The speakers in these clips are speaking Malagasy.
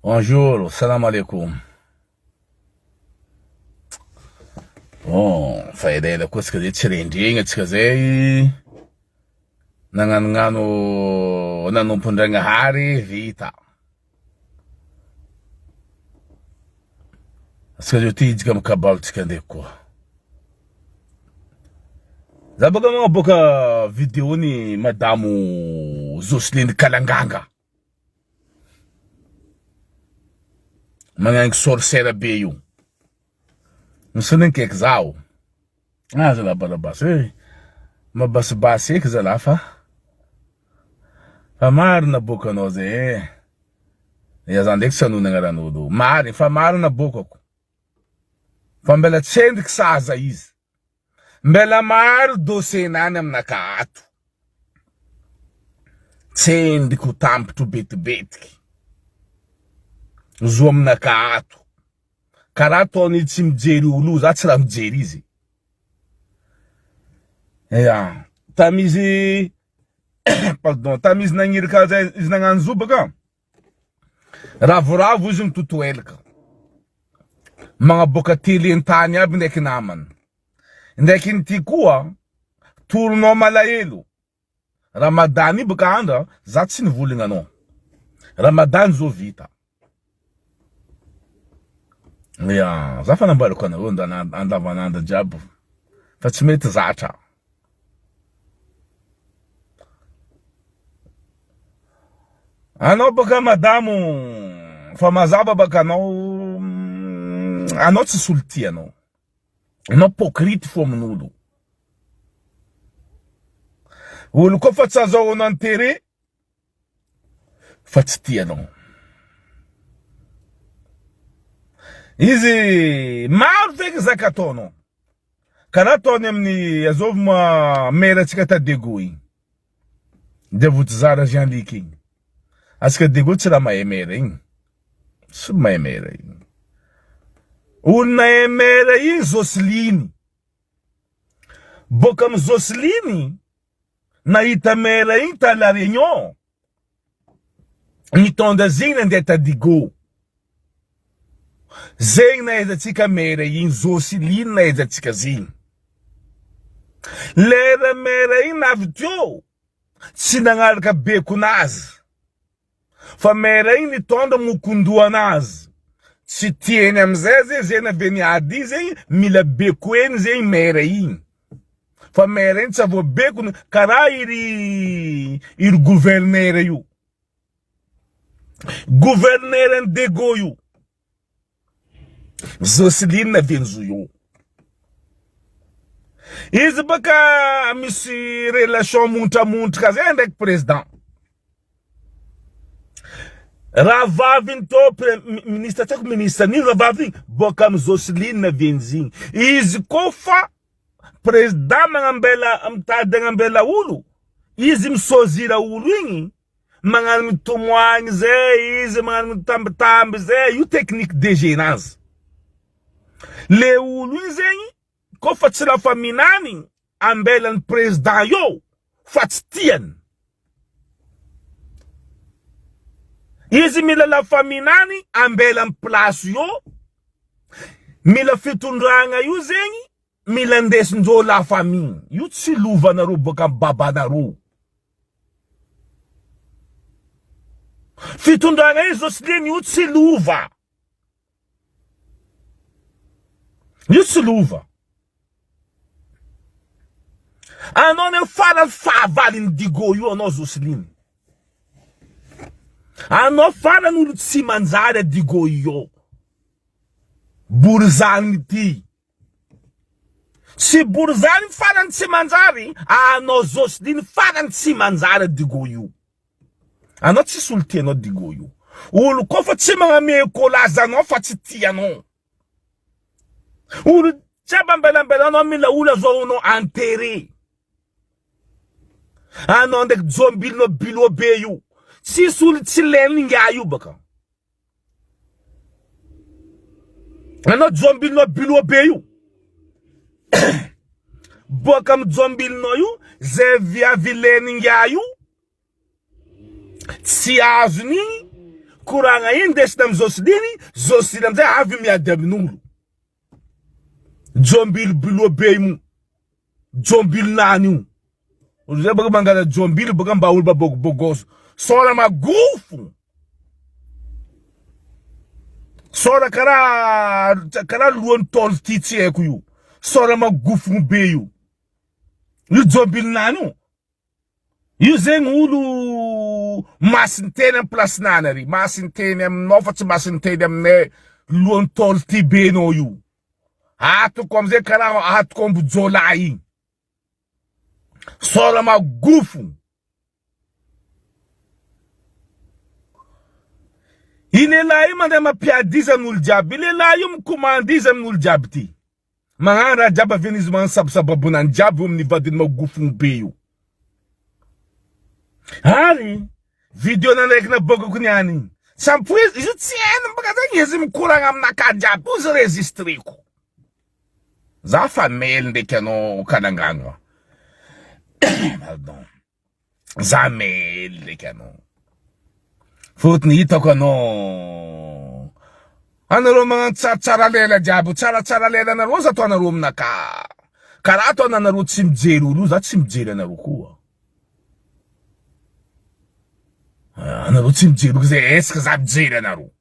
Bonjour, salam alaikum. Oh, faida ila kusika de chirendinga chikazei. Nanganngano nanompondragna hari vita. Aska tijika mkabal chikandeko. Zabaga mga boka video ni Madamu Jocelyn Kalanganga. Mga sorceira beyo. Nsunin kek zao. Zala balabas. Mabas-basi ke zala fa. Famar na boka noze. Yazandek sanu ngaranudo. Mari famar na boka ko. Fambela tsendik saza iz. Mbela mar dosenanam nakaatu. Tsendik ku tamp tu betki. Zuam nakaatu. Karato ni timjeri ulu zatsira mjerizi. Tamizi pardon, tamizi nangirka za iznanganzu baka. Ravu zum tutuelka. Mga bokatili intani abindeki naman. Ndeki ntikua turno malayelu. Ramadani baka zatsin vulingano. Ramadan zo vita. Zafana mbalo kana ronda andava nanda jabu. Fatsimete zata. Ano baka Madamu famazaba baka no ano sultia no. No pokriti fomnudo. Ulu ko fatsazo onantere fatstia no. Izi marvek zakatono. Karatonem ni yazovma mera chikata degui. Devut zara janliki. Aska degui tsira maemere. Sumaemere. Una emere Jocelyn. Bokam Jocelyn na itamere inta la réunion. Ni tonda zina ndeta digo. Zeng na ezatika mere yin Jocelyn na ezatika zin. Lera mere yin avdyo. Sinangalka bekunaz. Fa mere yin itonda mukunduanaz. Si tiene mzeze zena veni adize mila bekuen zen mere yin. Fa mere yin savo bekun kara iri gouvernere yu. Gouvernere ndego yu. Jocelyn na venzuyo. Izi baka misi relation munta kazendek president. Ravavin to minister ni ravavin bokam Jocelyn na venzin. Izi kofa president mangambela amtadengambela ulu. Izi msozira ulu mangan mitumwangi ze izi mangan mitambi ze yu technique de gênance. Le ulu zenyi ko fatsila faminani ambelan president yo fatstien. Izi mila la faminani ambelan place yo mila fitundrang'a yu zenyi mila ndesinjo la famille yu tsiluva na ro boka baba na ro. Fitundrang'a yu Jocelyn yu tsiluva. Yusuluva. Anone fara favalin digo yu ono Jocelyn. Ano fara nulu tsimanzare digo yo. Burzani ti. Si burzani fara tsimanzari, ano Jocelyn fara tsimanzare digo yu. Ano tsisulti no digo yu. Ulu kofa tsimanga me kolaza no fatitia no. Ulu chabambela no mila ula zo no enterré. Ano ndek zombil no bilo beyu. Si sul tsilen nga yu baka. Ano zombil no bilo beyu. Bokam zombil no yu ze via vilen nga yu. Si azuni kuranga indesy am Jocelyn amzay avy miady amin'olo. Jombilobilo be mu. Jombilnany io. Uzay baka mangala jombilo baka mba olo babogobogoso. Sora magufu. Sora kara luon tol titi eko yu. Sora magufu be yu. Yu jombilnany io. Yu zeng ulu masintene plus nanari. Masintene nofat masintene ne luon tol ti be no yu. Hatu komze kara hatu kombu jolai. Sora magufu. Ile la imande mapiadiza nuljabi. Ile la yum kumandiza nuljabti. Mangara jaba venizman sabsababunan jabu mnivadin magufu mbeyu. Hari video na nek na bogo kunyani. Sampuiz isu tsien mbakaza yezim kurangam nakajabu uzu registriko. Zafa mail ndekeno kanangangwa. Pardon. Zamel ndekeno. Futni itoko no. Anaro mga tsara lela jabu. Tsara lela na roza to anaro mnaka. Karato anaro tsimjeru. Luza tsimjeru na rukuwa. Anaro tsimjeru kze eska zabjeru na ru.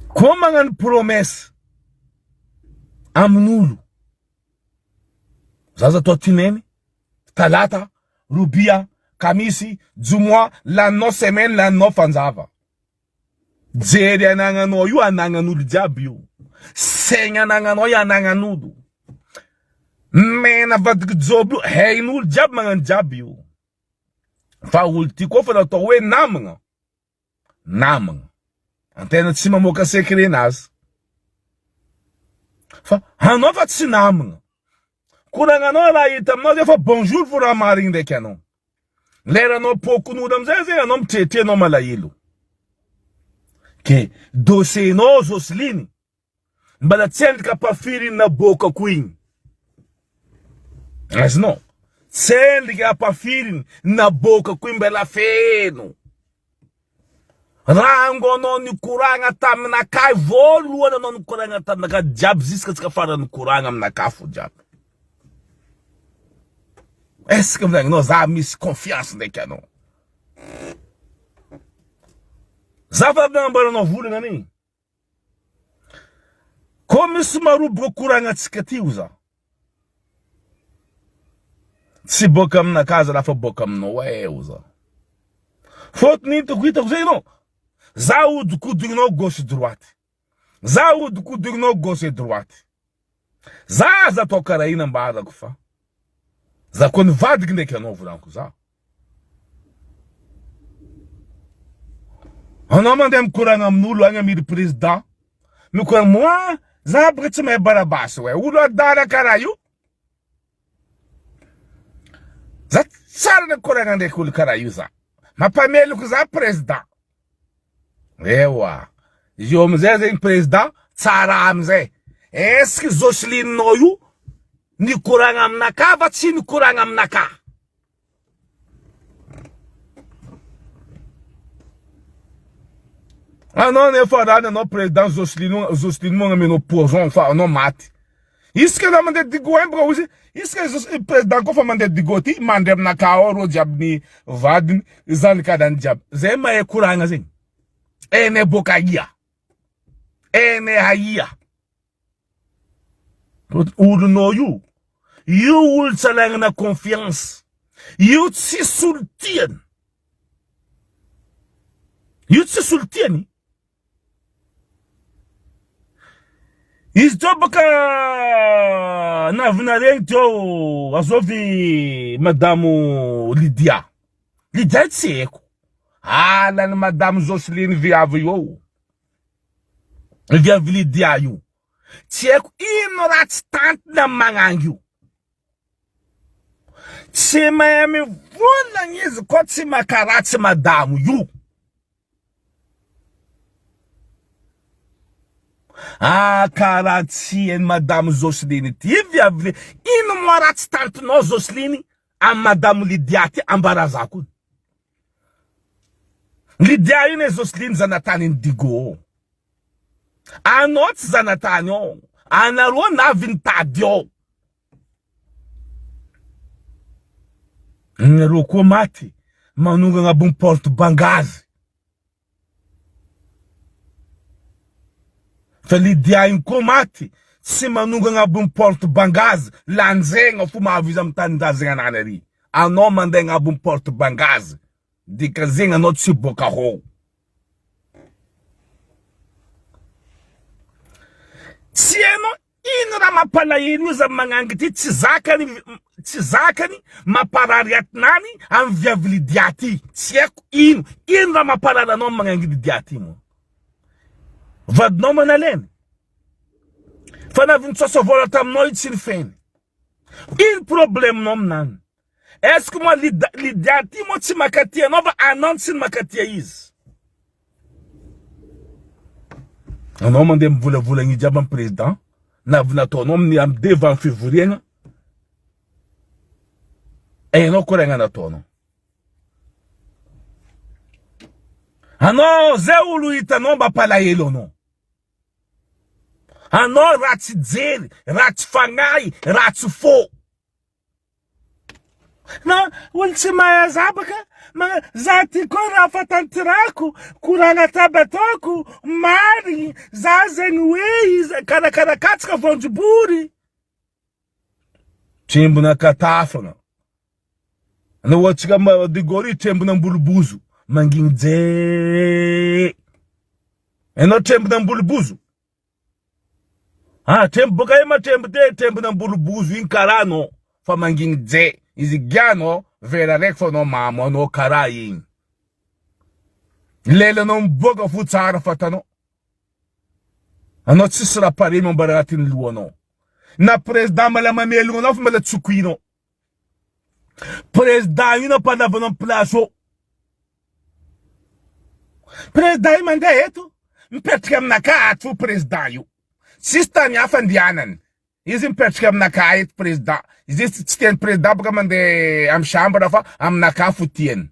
Kwa mangan promes amnulu. Zaza to tinemi. Talata, Rubia, Kamisi, Jumwa, la no semen, la no fanzava. Jere anangano yu ananganulu jabiu. Senga anangano ya ananganudu. Mena vad jobu, heinul jab mangan jabiu. Fa ultiko fa na towe namanga. Namanga. Antena tsima moka sekre nas. Fa hanova tsinamanga. Kuranga no la itam no defa bonjour for amaring de canon. Lera no poku nudam zeze no mtete no malayilo. Ke dose no Jocelyn. Mbala tsend ka pafiri na boka queen. As no. Tsend ka pafiri na boka queen bela feno. Rango no ni kuranga tam na kai volu no ni kuranga tam na ka jab ziska ska fara ni kuranga na kafu jab. Est-ce que vous avez mis confiance dans canon? Zava bambara no vule nani? Comme se maru bokuranga tsikatiuza. Si bokam na casa la fa bokam no weuza. Faut ni to kuita kuzeno. Zaud kudugno gauche droite. Zaud kudugno gauche droite. Za tokara ina mbada kufa. Za kon vadigne ke no vulanku za. Anamandem kuranga mnulu anga mi president. Mi kurang moi za britse me barabas we. Ulo dara karayu. Za tsara ne kuranga de kul karayu za. Ma pamelu ku za president. Ewa. Jo mzeze president tsara amze. Eski Jocelyn noyu ni kuranga mnaka vatsi ni kuranga mnaka. Non ne fora no president Jocelyn mo ngame no poison fa no mate. Iske na mande digo embra uzi. Iske president ko fa mande digoti mandem naka oro jab ni vadin zan kadan jab. Zema e kuranga zin. Ene bokagia. Ene haya. Ou no you. You will salang na confiance. You tsi sultien. You tsi sultieni. Is dobaka na vinarento azovi madame Lydia. Lydia tseko. Ala na madame Jocelyn viave yo. Viave Lydia yo. Tseko inorat tant na mangangu. Tsema yami vula nyizi kotsi makaratsi madame yo. Ah, karatsi en madame Jocelyn. Tivia ino morat tant no Jocelyn. a Madame Lidiati ambarazakun. Lidia ine zoslin zanatani ndigo. Anot zanatanyo. Anaro na vintadio. Nroko mati. Manunga nga bun porto bangazi. Lidia in komati. Si manunga nga bun porto bangazi. Lanzenga fuma avisa mtanda zinga naneri. Ano mande nga bun porto bangazi. Dika zinga not si boka ho. Tieno inra mapala yenu za mangangiti tizakani maparariat nani am viavli diati. Tieko inra mapala da no mangangiti diati mo. Vad no manalen. Fana vinto so volatam nooit sin fen. Il problem nom nan. Est-ce que moi lidiati mo ti makatia nova annonce makatia is. Non mande mvula ngi jaban président na vuna to nom ni am devant février. E no korenga na to no. Ano zeulu ita no ba pala yelo no. Ano rati dzeli, rati fangai, rati fo. Na ultima ya zabaka zati kora fatantiraku kuranga tabatoku mari zazenwei kana katska vonjiburi tembo na katafana na watika ma digori tembo na mbulubuzu mangingze eno tembo na mbulubuzu tembo kaima tembo na mbulubuzu inkarano fa mangingze Izigiano vera rekfo no mamo no karayin. Lele no mboga futara fatano. Ano tsisra pari mo baratin luono. Na presda mala mamelu no fumala tsukuino. Presda yino pada vono plaso. Presda imande eto. Mpetkam nakatu presda yu. Sista nya fandianan. Izin petkam nakait presda. Existe tem presda porque mande am chambra fa am nakafutien.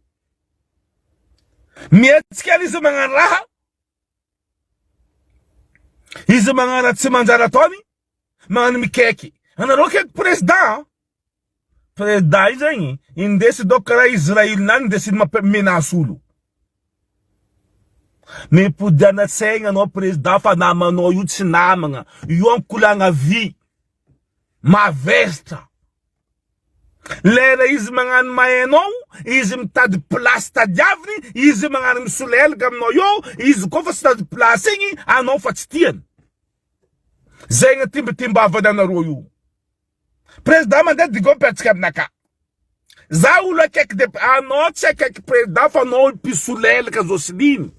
Mietskali zumanga raha. Izumanga ratsimandara toni. Man mikeki. Ana roket presda. Presda izani. Indesi dokara Israel nan desi ma menasulu. Me pudana senga no presda fa na mano yutsinamanga. Yon kulanga vi. Ma vesta. Lera izmangan maeno, izimtad plasta diavni, izmangan msulel gamno yo, izkofastad plasingi, ano fatstien. Zenga timba vadana royu. Presda mande digon petskab naka. Zaula kek de ano kek presda fa no pisulel kazoslin.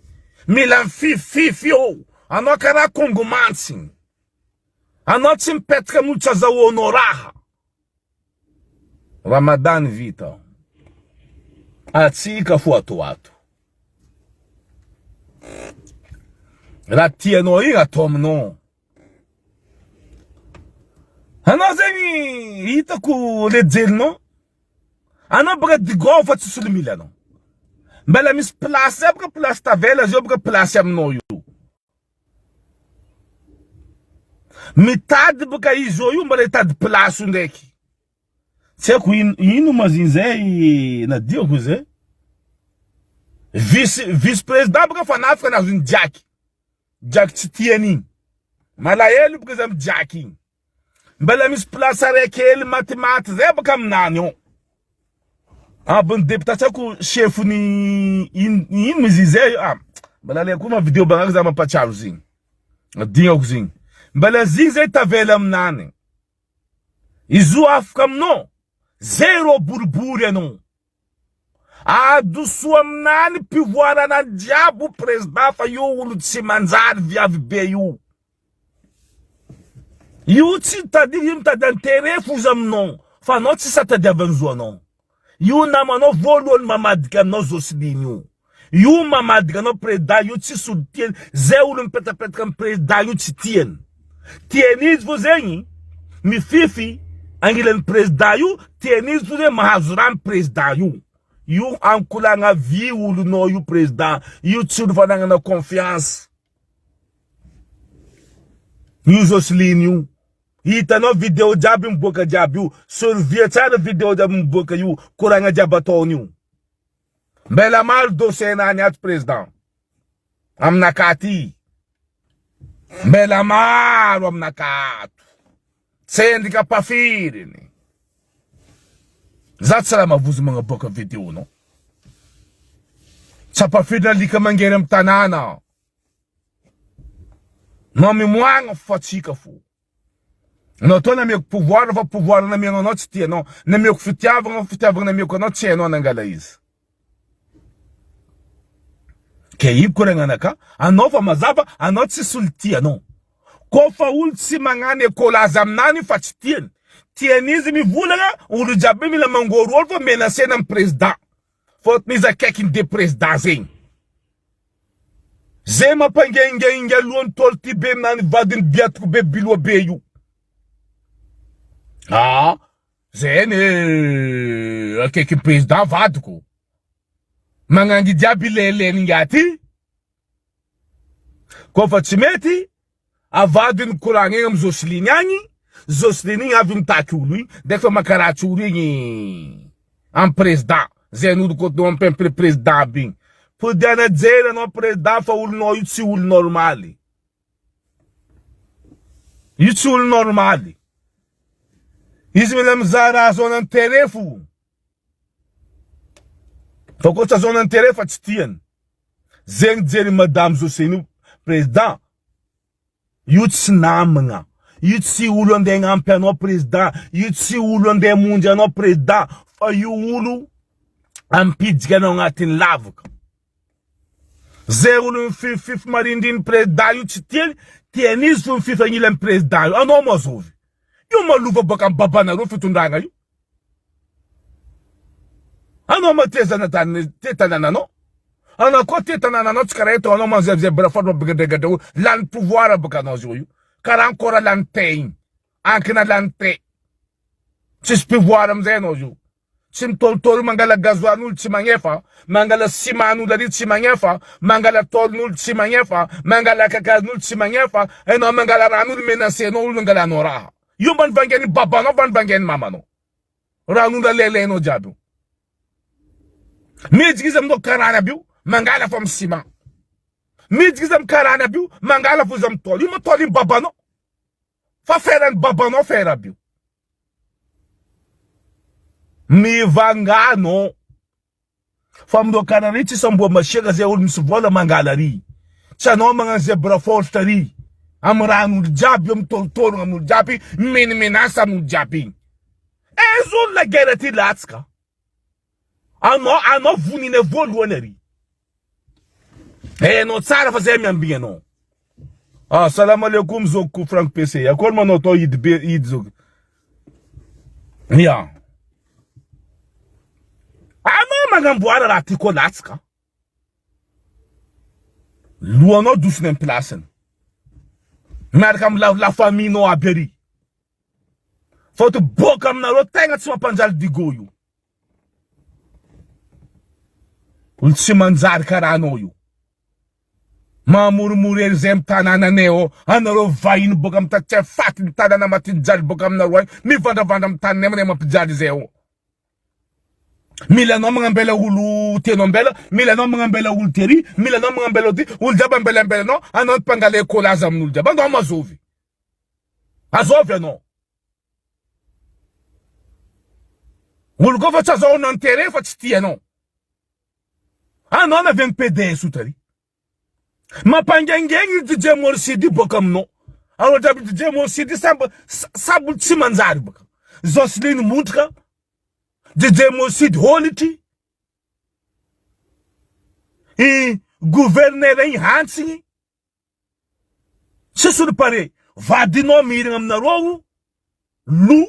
Milan fifio, ano kara kongumansin. Ano tim petka multa za honoraha. Ramadan vita. Atika fuatu watu. Ratia no ira tom no. Ano zemi ita ku ledzel no. Ano baga digo fatu sulmila no. Bela mis place abga place ta vela jo baga place am no yu. Mitad baga izo yu mbale tad place ndeki. Tseku inu mazinze na dio kuze vice president baka fanafka na zun Jack titieni malayelu baka zam Jacki mbala mis place rekel matemat ze baka mnanyo bon deputat tseku chef ni in mazinze mbala le kuma video baka zama pa charuzin dio kuzin mbala zinze tavela mnane izu afkam no zero burbure non. Do suam nani pivoara na diabo presda fa yo ulu tsi manzar via beyu. Yu tsi ta digim ta dantere fuzam non. Fa no tsi sa ta davanzo non. Yu na mano volon mamadika no zosidinyu. Yu mamadika no presda yu tsi sutien zeulun peta kam presda yu tsi tien. Tienis vozeni mi fifi Angilen president yu, tenis tu de mahazuran president yu. Yu ankula nga vi ulu no yu president. Yu tsudu vananga na confiance. Yu Jocelyn yu. Ita no video jabi mboka jabi yu. Survieta no video jabi mboka yu. Kuranga jabaton yu. Bela mal dosye na nyat president. Amnakati. Bela mal amnakatu. Sendika pafiri ni. Zatsala mavuzi mga boka video no. Sa pafiri na lika mangerem tanana. No mi mwanga fatika fu. No to na miyo pouvoir na miyo no titi no. Na miyo kufitiava na miyo kono tse no nangala is. Ke yip kurenga naka. Anofa mazaba anotsi sultia no. Kofa ulti mangane kola zamnani fatitien. Tienizi mi vulaga ulu jabe mi la mangoro olfa menase nan president. Fot miza kekin de president zing. Zema pange inge luon tolti be nani vadin biatku be bilwa be yu. Ah, zene kekin president vadku. Mangangi jabi lele ngati. Kofa chimeti. Avadin kurangi ngam Jocelyn yanyi. Jocelyn avim takului. Dekwa makarachuri ni. Am president. Zenu du kote no pempre president bing. Pudana zera no president fa ul no yutsi ul normali. Yutsi ul normali. Izmilem zara zonan terefu. Fakota zonan terefa tstien. Zeng zeri madame Jocelyn president. Yutsi namanga. Yutsi ulonde ngampe no president. Yutsi ulonde munja no president. Fa yu ulu. Ampidge no ngatin lavuk. Ze ulu fif marindin president. Yutsi tienis fif angilen president. Ano mozovi. Yu maluva bakam babana ro fitundanga yu. Ano ma tetanana no. Ana kote tanana no tskareto ano ma zebze brafort bigedegede lan pouvoir bakano joyu. Kara ancora lan tein. Ankina lan te. Sis pouvoir mzeno ju. Sim tol mangala gazwanul tsimanyefa, mangala simanu lari tsimanyefa, mangala tolnul tsimanyefa, mangala kakaznul tsimanyefa, eno mangala ranul menase no mangala nora. Yuman vangeni baba no van vangeni mama no. Ranul lele no jabu. Mijgizam no karana biu. Mangala fam sima. Midgizam karana biu. Mangala fuzam tol. Yuma tolim babano. Fa feran babano fera biu. Mi vangano. Fam do kanarichi sambo mashega ze ul msuvola mangalari. Chano manga ze brafostari. Amranu jabi tol amul jabi. Minasa mu jabi. Ezo la gerati latska. Ano vuni ne voloneri. No tsara fazer minha ambinha no. Salam alaikum zoku Frank PC. Ya kol mano to yid zog. Ya. Magamboara ratiko latska. Luano dusnem plassen. Merkam la famille no aberi. Foto bokam na ro tenga tswa panjal digoyu. Ulsimanzar karanoyu. Murmurer zem tanana neo. Anaro vain bokam ta che fatin tanana matinjal bokam na roy. Mi vandam tan nemre ma pijadi zeo. Mila no mangambela ulu tenombela. Mila no mangambela ul teri. Mila no mangambela di. Ul jabambela mbela no. Anon pangale kola zamnul jabang. No mazovi. Azove no. Ul go fa chazo non tere fa tstia no. Anon avem PD sutari. Ma pangengengi DJ Morsidi bokam no. Alo jabi DJ Morsidi sabu tsimanzari bokam. Jocelyn Mutka. DJ Morsidi Holiti. Gouverneur em Hansi. Se surpare. Vadino miram na rogu. Lu.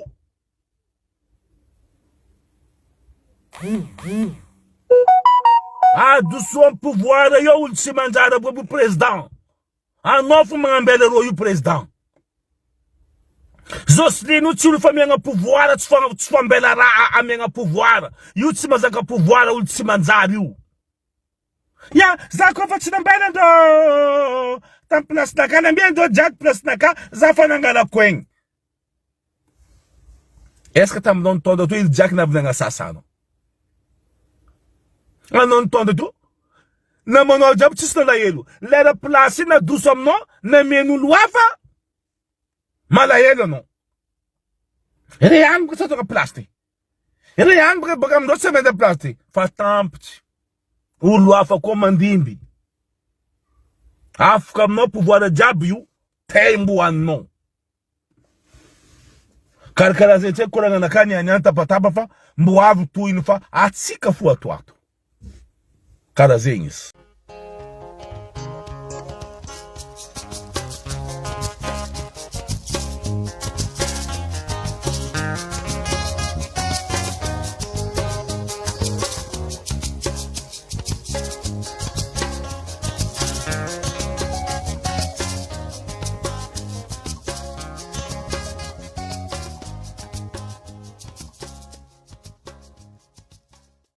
Do son pouvoir yo ul simanjara pro president. Nofu mangambele ro yu president. Zoslino tsy olo fa miagna pouvoir tsy fambela raha amiagna pouvoir io tsy mazaka pouvoir olo tsy manjary io ya za kofa tsy nambela ndo tam place naka nambia ndo jack place naka za fa nangala koegny est-ce que taminao nitonda to il jack navy nagna sasana anao nitonda to na manao jiaby tsisy nalahelo lera place na doso aminao na men'olo hafa malahelo anao re agny baka tsatoka place ty re agny baka amindreo tsy menda place ty fa tampitsy olo hafa koa mandimby afaka aminao pouvoir jiaby io tembo aminao karakara zay tsy koragna nakany any tapatapa fa mbo avy toyiny fa atsika fo ato kara zegny izy